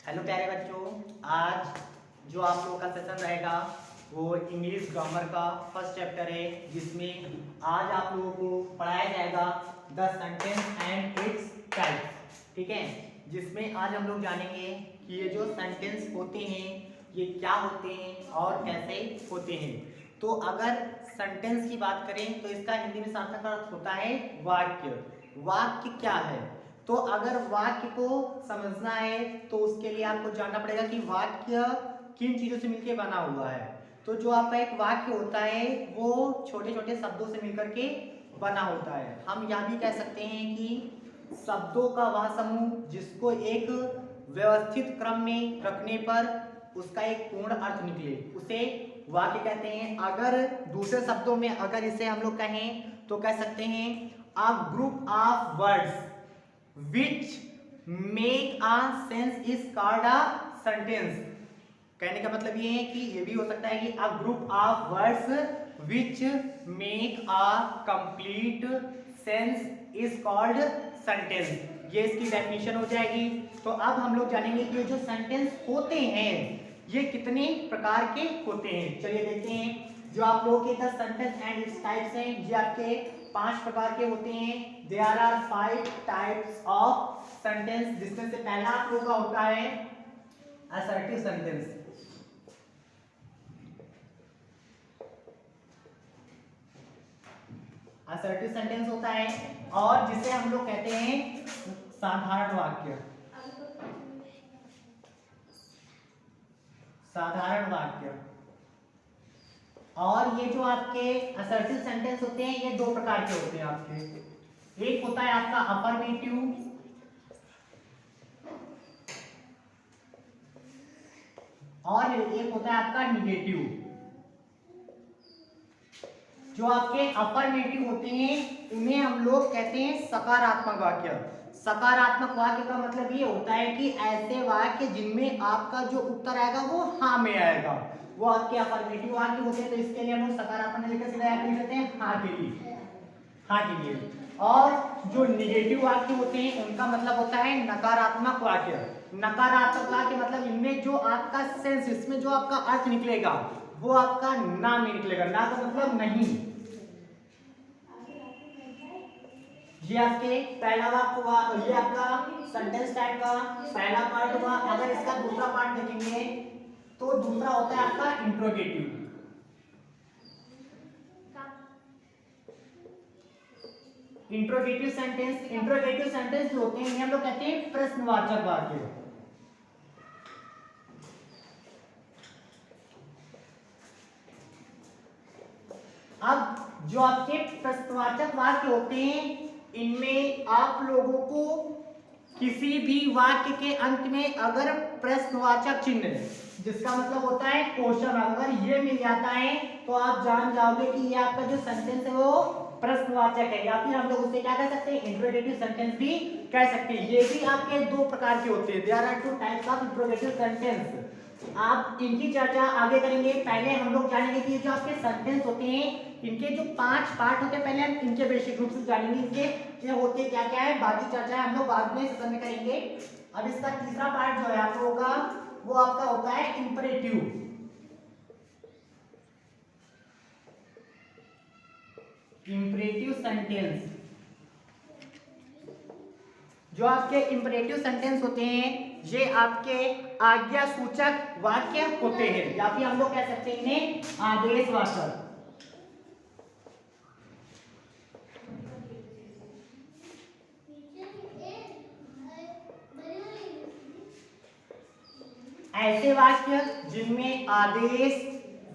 Hello प्यारे बच्चों, आज जो आप लोगों का सेशन रहेगा वो इंग्लिश ग्रामर का फर्स्ट चैप्टर है, जिसमें आज आप लोगों को पढ़ाया जाएगा the sentence and its types. ठीक है, जिसमें आज हम लोग जानेंगे कि ये जो सेंटेंस होते हैं ये क्या होते हैं और कैसे होते हैं। तो अगर सेंटेंस की बात करें तो इसका हिंदी में सार्थक अर्थ होता है वाक्य। वाक्य क्या है? तो अगर वाक्य को समझना है तो उसके लिए आपको जानना पड़ेगा कि वाक्य किन चीजों से मिलकर बना हुआ है। तो जो आपका एक वाक्य होता है वो छोटे छोटे शब्दों से मिलकर के बना होता है। हम यह भी कह सकते हैं कि शब्दों का वह समूह जिसको एक व्यवस्थित क्रम में रखने पर उसका एक पूर्ण अर्थ निकले उसे वाक्य कहते हैं। अगर दूसरे शब्दों में अगर इसे हम लोग कहें तो कह सकते हैं a group of words which make a sense is called a sentence। कहने का मतलब ये है कि ये भी हो सकता है कि a group of words which make a complete sense is called sentence। ये इसकी डेफिनेशन हो जाएगी। तो अब हम लोग जानेंगे कि ये जो सेंटेंस होते हैं ये कितने प्रकार के होते हैं। चलिए देखते हैं। जो आप लोगों के 10 सेंटेंस एंड इट्स टाइप्स हैं ये आपके 5 प्रकार के होते हैं। There are 5 types of sentence, जिसमें से पहला आप लोगों का होता है असर्टिव सेंटेंस। असर्टिव सेंटेंस होता है और जिसे हम लोग कहते हैं साधारण वाक्य। साधारण वाक्य। और ये जो आपके असर्टिव सेंटेंस होते हैं ये 2 प्रकार के होते हैं आपके। एक होता है आपका अफर्मेटिव और एक होता है आपका निगेटिव। जो आपके अफर्मेटिव होते हैं उन्हें हम लोग कहते हैं सकारात्मक वाक्य। सकारात्मक वाक्य का मतलब ये होता है कि ऐसे वाक्य जिनमें आपका जो उत्तर आएगा वो हाँ में आएगा, वो आपके अफर्मेटिव वाक्य होते हैं। तो इसके लिए हम लोग सकारात्मक लिख देते हैं हाँ के लिए, हाँ के लिए। और जो निगेटिव वाक्य होते हैं उनका मतलब होता है नकारात्मक वाक्य। नकारात्मक वाक्य मतलब इनमें जो आपका सेंस, इसमें जो आपका अर्थ निकलेगा वो आपका ना में निकलेगा। ना का मतलब नहीं। ये आपके पहला वाक्य हुआ, ये आपका सेंटेंस टाइप का पहला पार्ट हुआ। अगर इसका दूसरा पार्ट देखेंगे तो दूसरा होता है आपका इंट्रोगेटिव। इंट्रोगेटिव सेंटेंस जो होते हैं हम लोग कहते हैं प्रश्नवाचक वाक्य। अब जो आपके प्रश्नवाचक वाक्य होते हैं इनमें आप लोगों को किसी भी वाक्य के अंत में अगर प्रश्नवाचक चिन्ह, जिसका मतलब होता है क्वेश्चन, अगर ये मिल जाता है तो आप जान जाओगे कि ये आपका जो सेंटेंस है वो प्रश्नवाचक है। या फिर हम लोग उसे क्या कह सकते हैं, इंट्रोगेटिव सेंटेंस भी कह सकते हैं। ये भी आपके 2 प्रकार के होते हैं। There are 2 types of interrogative sentence. आप इनकी चर्चा आगे करेंगे। पहले हम लोग जानेंगे कि जो आपके सेंटेंस होते हैं इनके जो 5 पार्ट होते हैं पहले हम इनके बेसिक रूप से जानेंगे, इनके ये होते क्या क्या है। बाकी चर्चा हम लोग बाद में सेशन में करेंगे। अब इसका तीसरा पार्ट जो है आप लोगों का वो आपका होता है इंपरेटिव। Imperative sentence. जो आपके इंपरेटिव सेंटेंस होते हैं ये आपके आज्ञा सूचक वाक्य होते हैं, या फिर हम लोग कह सकते हैं इन्हें आदेशवाचक। ऐसे वाक्य जिनमें आदेश,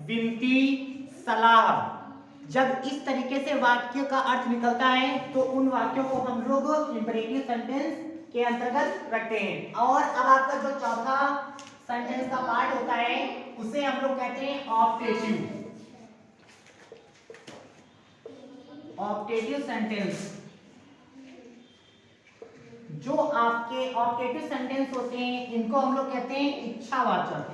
विनती, सलाह, जब इस तरीके से वाक्य का अर्थ निकलता है तो उन वाक्यों को हम लोग इंपरेटिव सेंटेंस के अंतर्गत रखते हैं। और अब आपका जो चौथा सेंटेंस का पार्ट होता है उसे हम लोग कहते हैं ऑप्टेटिव। Optative sentence. जो आपके ऑप्टेटिव सेंटेंस होते हैं इनको हम लोग कहते हैं इच्छावाचक।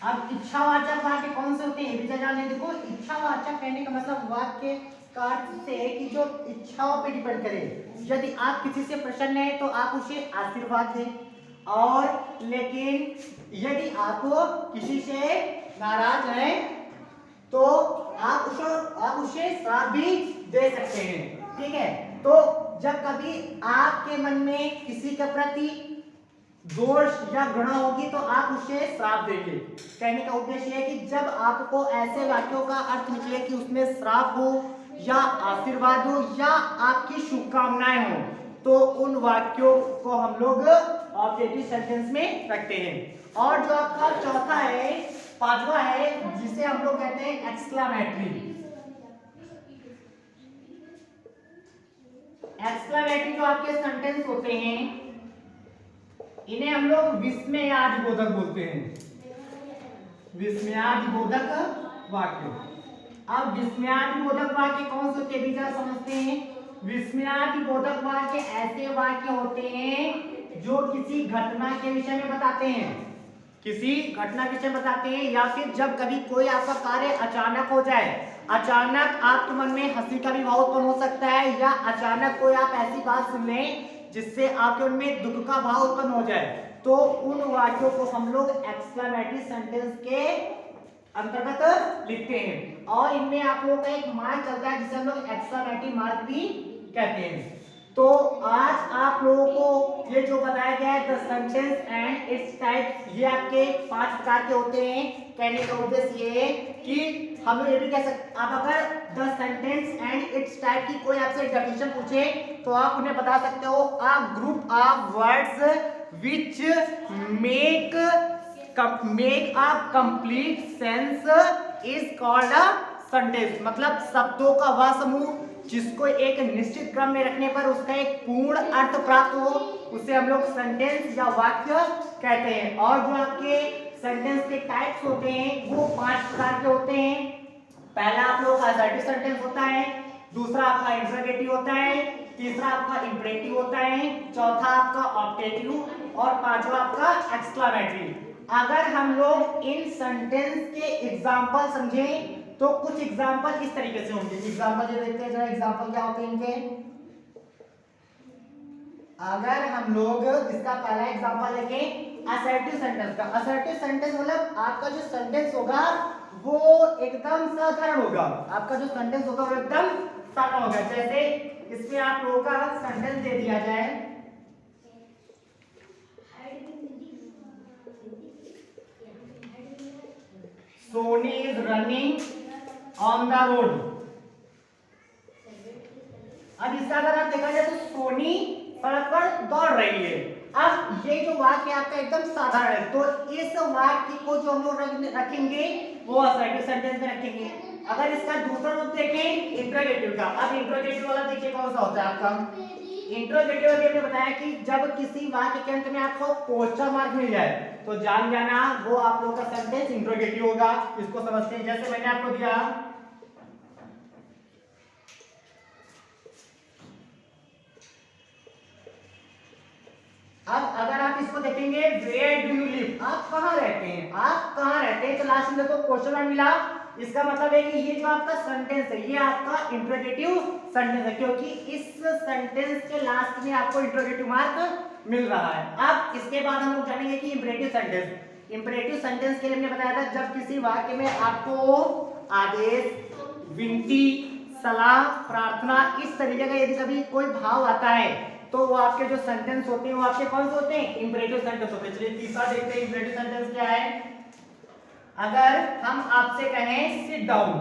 अब इच्छावाचक वाक्य कौन से होते हैं ये भी जान लें। देखो, इच्छावाचक कहने का मतलब वाक्य का अर्थ से कि जो इच्छाओं पे डिपेंड करे। यदि आप किसी से प्रसन्न हैं तो आप उसे आशीर्वाद दें, और लेकिन यदि आप किसी से नाराज हैं तो आप उसे श्राप भी दे सकते हैं। ठीक है, तो जब कभी आपके मन में किसी के प्रति दोष या घृणा होगी तो आप उसे श्राप देंगे। कहने का उद्देश्य है कि जब आपको ऐसे वाक्यों का अर्थ निकले कि उसमें श्राप हो या आशीर्वाद हो या आपकी शुभकामनाएं हो, तो उन वाक्यों को हम लोग ऑब्जेक्टिव सेंटेंस में रखते हैं। और जो आपका चौथा है, पांचवा है, जिसे हम लोग कहते हैं एक्सक्लेमेटरी। एक्सक्लेमेटरी जो आपके सेंटेंस होते हैं, इन्हें हम लोग विस्मयादिबोधक बोलते हैं। विस्मयादिबोधक वाक्य। अब विस्मयादिबोधक वाक्य कौन से होते हैं समझते हैं। विस्मयादिबोधक वाक्य ऐसे वाक्य होते हैं जो किसी घटना के विषय में बताते हैं, किसी घटना के विषय में बताते हैं, या फिर जब कभी कोई आपका कार्य अचानक हो जाए, अचानक आपके मन में हंसी का भी भाव उत्पन्न हो सकता है, या अचानक कोई आप ऐसी बात सुन लें जिससे आपके मन में दुख का भाव उत्पन्न हो जाए, तो उन वाक्यों को हम लोग एक्सक्लेमेटरी सेंटेंस के अंतर्गत लिखते हैं। और इनमें आप लोगों का एक मार्क चलता है जिसे हम लोग एक्सक्लेमेटरी मार्क भी कहते हैं। तो आज आप लोगों को ये जो बताया गया है the sentence and it's type, ये आपके 5 प्रकार के होते हैं। कहने का उद्देश्य ये है कि हम लोग ये भी कह सकते, आप अगर the sentence and it's type की कोई आपसे डेफिनेशन पूछे तो आप उन्हें बता सकते हो, a group of words which make a complete sense is called a sentence. मतलब शब्दों का वह समूह जिसको एक निश्चित क्रम में रखने पर उसका एक पूर्ण अर्थ प्राप्त हो, उसे हम लोग सेंटेंस या वाक्य कहते हैं। और जो आपके सेंटेंस के टाइप्स होते हैं वो 5 प्रकार के होते हैं। पहला आप लोग का असर्टिव सेंटेंस होता है, दूसरा आपका इंटरोगेटिव होता है, तीसरा आपका इंपरेटिव होता है, चौथा आपका ऑब्जेक्टिव और पांचवा आपका एक्सक्लेमेटरी। अगर हम लोग इन सेंटेंस के एग्जांपल समझें तो कुछ एग्जांपल इस तरीके से होंगे। एग्जांपल जो देखते हैं जरा, एग्जांपल क्या होते हैं इनके। अगर हम लोग इसका पहला एग्जांपल देखें असर्टिव सेंटेंस का। असर्टिव सेंटेंस मतलब आपका जो सेंटेंस होगा वो एकदम साधारण होगा। आपका जो सेंटेंस होगा वो एकदम साधारण होगा। जैसे इसमें आप लोगों का सेंटेंस दे दिया जाए, Soni is running on the road. अब इसका अगर आप देखा जाए तो सोनी सड़क पर दौड़ रही है। अब ये जो वाक्य आपका एकदम साधारण है, तो इस वाक्य को जो हम लोग रखेंगे वो असर्टिव सेंटेंस में रखेंगे। अगर इसका दूसरा रूप देखें इंटरोगेटिव का। अब इंटरोगेटिव वाला देखिए कौन सा होता है आपका। इंटरोगेटिव अभी हमने बताया कि जब किसी वाक्य के अंत में आपको क्वेश्चन मार्क मिल जाए तो जान जाना वो आप लोग का सेंटेंस इंटरोगेटिव होगा। इसको समझते हैं। जैसे मैंने आपको दिया, अब अगर आप इसको देखेंगे वेयर डू यू लिव, आप कहाँ रहते हैं, आप कहाँ रहते हैं, तो लास्ट में देखो क्वेश्चन मार्क मिला। इसका मतलब है कि ये जो आपका सेंटेंस है ये आपका इंटरोगेटिव सेंटेंस है, क्योंकि इस सेंटेंस के लास्ट में आपको इंटरोगेटिव मार्क मिल रहा है। अब इसके बाद हम लोग जानेंगे कि इंपरेटिव सेंटेंस। इंपरेटिव सेंटेंस के लिए हमने बताया था जब किसी वाक्य में आपको आदेश, विनती, सलाह, प्रार्थना इस तरीके का यदि कभी कोई भाव आता है तो वो आपके जो सेंटेंस होते हैं वो आपके कौन से होते हैं, इंपरेटिव सेंटेंस होते हैं। चलिए तीसरा देखते हैं इंपरेटिव सेंटेंस क्या है। अगर हम आपसे कहें सिट डाउन,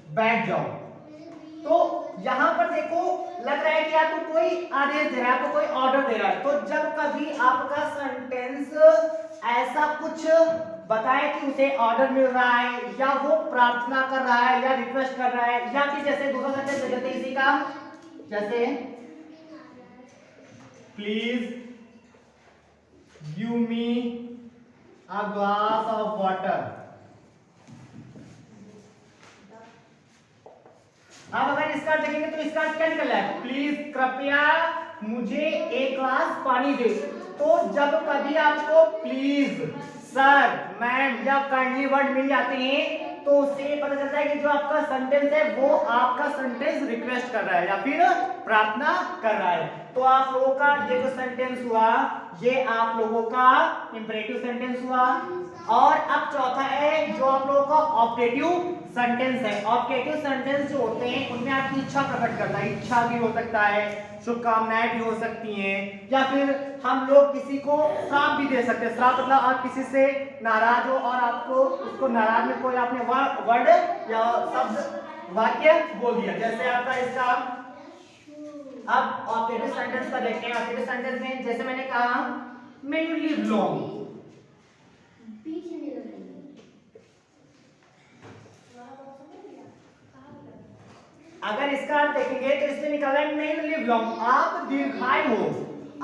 बैठ जाओ, तो यहां पर देखो लग रहा है कि आपको कोई आदेश दे रहा है, आपको कोई ऑर्डर दे रहा है। तो जब कभी आपका सेंटेंस ऐसा कुछ बताए कि उसे ऑर्डर मिल रहा है या वो प्रार्थना कर रहा है या रिक्वेस्ट कर रहा है, या फिर जैसे दूसरा सेंटेंस दे देते हैं इसी का, जैसे please give me a glass of water। अब अगर इसका देखेंगे तो इसका क्या निकल रहा है, प्लीज कृपया मुझे एक ग्लास पानी दे। तो जब कभी आपको प्लीज, सर, मैम या काइंडली वर्ड मिल जाते हैं तो उससे ये पता चलता है कि जो आपका सेंटेंस है वो आपका सेंटेंस रिक्वेस्ट कर रहा है या फिर प्रार्थना कर रहा है। तो आप लोगों का ये जो सेंटेंस हुआ ये आप लोगों का इंपरेटिव सेंटेंस हुआ। और अब चौथा है जो आप लोगों का ऑब्जेक्टिव सेंटेंस है। ऑब्जेक्टिव सेंटेंस जो होते हैं उनमें आपकी इच्छा प्रकट करना है, इच्छा भी हो सकता है, शुभकामनाएं भी हो सकती हैं, या फिर हम लोग किसी को श्राप भी दे सकते हैं। श्राप मतलब आप किसी से नाराज हो और आपको उसको नाराज में कोई आपने वर्ड या शब्द वाक्य बोल दिया, जैसे आपका इसका। अब ऑब्जेक्टिव सेंटेंस का देखते हैं। ऑब्जेक्टिव सेंटेंस में जैसे मैंने कहा मे यू लिव लॉन्ग, अगर इसका अर्थ देखेंगे तो इसमें निकला है मे यू लिव लॉन्ग, आप दीर्घायु हो।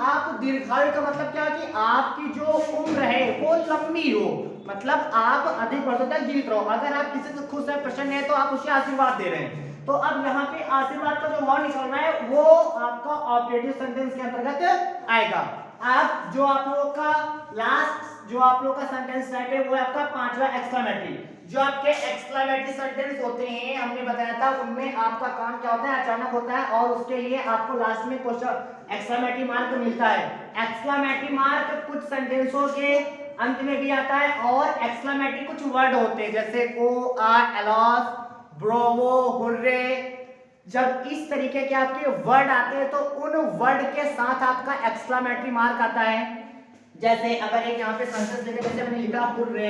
आप दीर्घायु का मतलब क्या कि आपकी जो उम्र है वो लंबी हो, मतलब आप अधिक वर्षों तक जीवित रहो। अगर आप किसी से खुश है, प्रसन्न है, तो आप उसे आशीर्वाद दे रहे हैं। तो अब यहाँ पे आशीर्वाद का जो वर्ड निकलना है वो आपका ऑब्जेक्टिव सेंटेंस के अंतर्गत आएगा। अब जो आप लोगों का लास्ट जो आप लोगों का सेंटेंस टाइप है वो आपका पांचवा एक्सक्लेमेटरी। जो आपके एक्सक्लेमेटरी सेंटेंस होते हैं हमने बताया था उनमें आपका काम क्या होता है, अचानक होता है और उसके लिए आपको लास्ट में क्वेश्चन एक्सक्लेमेटरी मार्क मिलता है। एक्सक्लेमेटरी मार्क कुछ सेंटेंसों के अंत में भी आता है और एक्सक्लेमेटरी कुछ वर्ड होते हैं जैसे ओ आर एलॉस ब्रोवो हुर्रे। जब इस तरीके के आपके वर्ड आते हैं तो उन वर्ड के साथ आपका एक्सक्लेमेटरी मार्क आता है। जैसे अगर एक यहाँ पे सेंटेंस लिखे जैसे मैंने लिखा हुर्रे,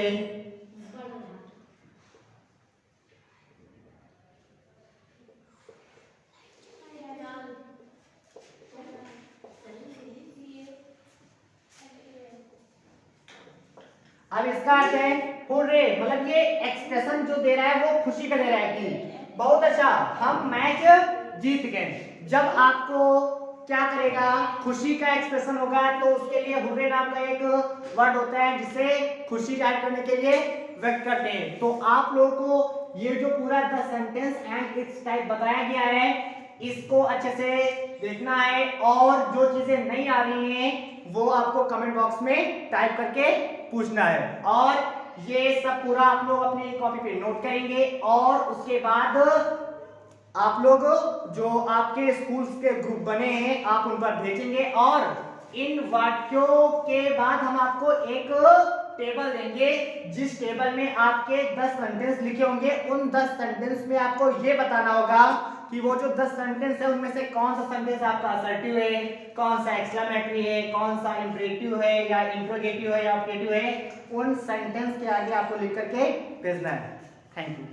अब इसका अर्थ है हुर्रे, मतलब ये एक्सप्रेशन जो दे रहा है वो खुशी का दे रहा है कि बहुत अच्छा हम मैच जीत गए। जब आपको क्या करेगा, खुशी का एक्सप्रेशन होगा तो उसके लिए हुर्रे नाम का एक वर्ड होता है जिसे खुशी जाहिर करने के लिए व्यक्त करते हैं। तो आप लोगों को ये जो पूरा the sentence and it's type बताया गया है इसको अच्छे से देखना है और जो चीजें नहीं आ रही हैं वो आपको कमेंट बॉक्स में टाइप करके पूछना है। और ये सब पूरा आप लोग अपनी कॉपी पे नोट करेंगे और उसके बाद आप लोग जो आपके स्कूल्स के ग्रुप बने हैं आप उन पर भेजेंगे और इन वाक्यों के बाद हम आपको एक टेबल देंगे जिस टेबल में आपके 10 सेंटेंस लिखे होंगे। उन 10 सेंटेंस में आपको ये बताना होगा कि वो जो 10 सेंटेंस है उनमें से कौन सा सेंटेंस आपका असर्टिव है, कौन सा एक्सक्लेमेटरी है, कौन सा इंपरेटिव है या इंट्रोगेटिव है या ऑब्जेक्टिव है। उन सेंटेंस के आगे आपको लिख करके भेजना है। Thank you.